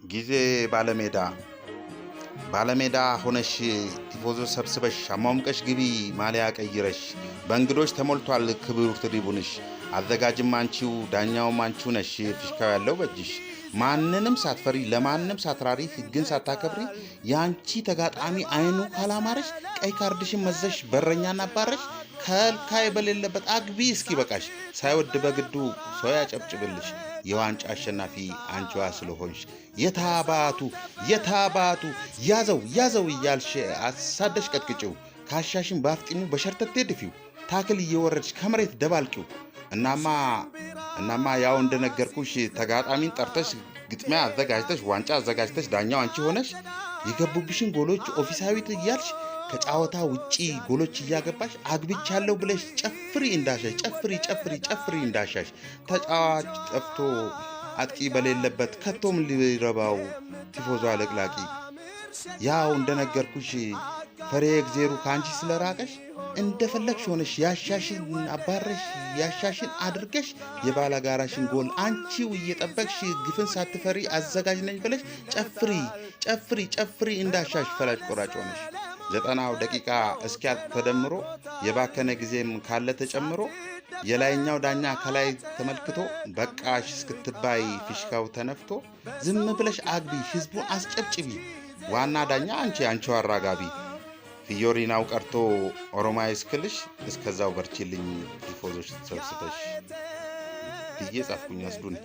ጊዜ ባለሜዳ ሆነሽ ቲፎዞ ሰብስበሽ አሟሙቀሽ ግቢ ማሊያ ቀይረሽ በእንግዶች ተሞልቷል ክብር ትሪቡንሽ አዘጋጅም አንቺው ዳኛውም አንቺው ነሽ ፊሽካው ያለው በእጅሽ ማንንም ሳትፈሪ ለማንም ሳትራሪ ሕግን ሳታከብሪ ያንቺ ተጋጣሚ አይኑ ካላማረሽ ቀይ ካርድሽን መዘሽ በረኛና አባረሽ ከልካይ በሌለበት አግቢ እስኪ በቃሽ ሳይወድ በግዱ ሰው ያጨብጭብልሽ የዋንጫ አሸናፊ አንቺዋ ስለሆንሽ የታባቱ ያዘው እያልሽ አሳደሽ ቀጥቅጪው ካሻሽን ባፍጢሙ በሸርተቴ ድፊው ታክል እየወረድሽ ከመሬት ደባልቂው እናማ ያው እንደነገርኩሽ ተጋጣሚን ጠርተሽ ግጥሚያ አዘጋጅተሽ ዋንጫ አዘጋጅተሽ ዳኛው አንቺ ሆነሽ የገቡብሽን ጎሎች ኦፊሳዊት እያልሽ ከጫወታ ውጪ ጎሎች እያገባሽ አግብቻለሁ ብለሽ ጨፍሪ እንዳሻሽ ተጫዋች ጠፍቶ አጥቂ በሌለበት ከቶም ሊረባው ቲፎዞ አለቅላቂ ያው እንደነገርኩሽ ፈሬ እግዚአብሔር ካንቺ ስለራቀሽ እንደፈለግሽ ሆነሽ ያሻሽን አባረሽ ያሻሽን አድርገሽ የባላጋራሽን ጎል አንቺው እየጠበቅሽ ግፍን ሳትፈሪ አዘጋጅ ነኝ ብለሽ ጨፍሪ እንዳሻሽ ፈላጭ ቆራጭ ሆነሽ 90 ደቂቃ እስኪያልቅ ተደምሮ የባከነ ጊዜም ካለ ተጨምሮ የላይኛው ዳኛ ከላይ ተመልክቶ በቃሽ እስክትባይ ፊሽካው ተነፍቶ ዝም ብለሽ አግቢ ህዝቡን አስጨብጭቢ ዋና ዳኛ አንቺው አራጋቢ ፊዮሪናው ቀርቶ ኦሮማይ እስክልሽ እስከዛው በርቺልኝ ቲፎዞች ሰብስበሽ ብዬ ጻፍኩኝ አስዱን